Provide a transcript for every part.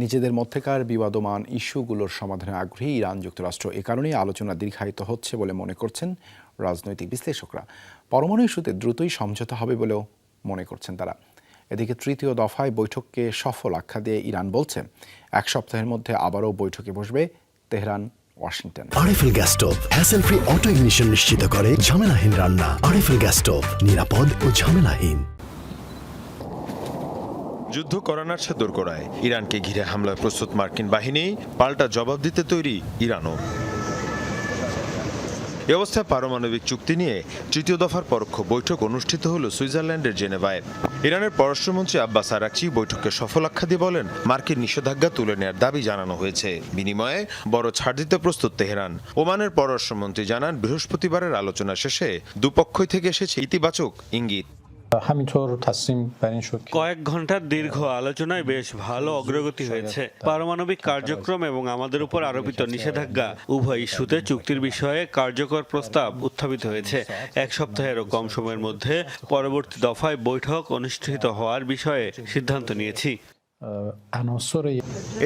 নিজেদের মধ্যকার বিবাদমান ইস্যুগুলোর সমাধানে আগ্রহী ইরান যুক্তরাষ্ট্র এ কারণেই আলোচনা দীর্ঘায়িত হচ্ছে বলে মনে করছেন রাজনৈতিক বিশ্লেষকরা। পরমাণু ইস্যুতে দ্রুতই সমঝোতা হবে বলেও মনে করছেন তারা। এদিকে তৃতীয় দফায় বৈঠককে সফল আখ্যা দিয়ে ইরান বলছে 1 সপ্তাহের মধ্যে আবারও বৈঠকে বসবে Tehran Washington. RFL gas stove hassle free auto ignition নিশ্চিত করে ঝামেলাহীন রান্না। আরএফএল গ্যাস স্টোভ নিরাপদ ও ঝামেলাহীন। যুদ্ধ করানোর সে দোরগোড়ায় ইরানকে ঘিরে হামলায় প্রস্তুত মার্কিন বাহিনী, পাল্টা জবাব দিতে তৈরি ইরানও। এ অবস্থায় পারমাণবিক চুক্তি নিয়ে তৃতীয় দফার পরোক্ষ বৈঠক অনুষ্ঠিত হল সুইজারল্যান্ডের জেনেভায়। ইরানের পররাষ্ট্রমন্ত্রী আব্বাস আরাকচি বৈঠককে সফল আখ্যা দিয়ে বলেন, মার্কিন নিষেধাজ্ঞা তুলে নেওয়ার দাবি জানানো হয়েছে, বিনিময়ে বড় ছাড় দিতে প্রস্তুত তেহরান। ওমানের পররাষ্ট্রমন্ত্রী জানান, বৃহস্পতিবারের আলোচনা শেষে দুপক্ষই থেকে এসেছে ইতিবাচক ইঙ্গিত। কয়েক ঘন্টার দীর্ঘ আলোচনায় বেশ ভালো অগ্রগতি হয়েছে। পারমাণবিক কার্যক্রম এবং আমাদের উপর আরোপিত নিষেধাজ্ঞা উভয় ইস্যুতে চুক্তির বিষয়ে কার্যকর প্রস্তাব উত্থাপিত হয়েছে। 1 সপ্তাহেরও কম সময়ের মধ্যে পরবর্তী দফায় বৈঠক অনুষ্ঠিত হওয়ার বিষয়ে সিদ্ধান্ত নিয়েছি।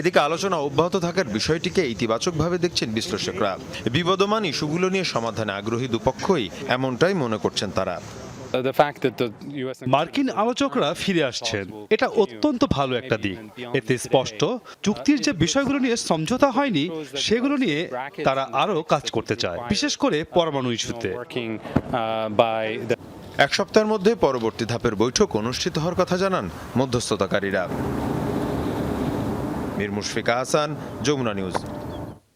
এদিকে আলোচনা অব্যাহত থাকার বিষয়টিকে ইতিবাচকভাবে দেখছেন বিশ্লেষকরা। বিবদমান ইস্যুগুলো নিয়ে সমাধানে আগ্রহী দুপক্ষই এমনটাই মনে করছেন তারা। মার্কিন আলোচকরা ফিরে আসছেন, এটা অত্যন্ত ভালো একটা দিক। এতে স্পষ্ট চুক্তির যে বিষয়গুলো নিয়ে সমঝোতা হয়নি সেগুলো নিয়ে তারা আরও কাজ করতে চায়, বিশেষ করে পরমাণু ইস্যুতে। 1 সপ্তাহের মধ্যে পরবর্তী ধাপের বৈঠক অনুষ্ঠিত হওয়ার কথা জানান মধ্যস্থতাকারীরা। মীর মুশফিকা হাসান, যমুনা নিউজ।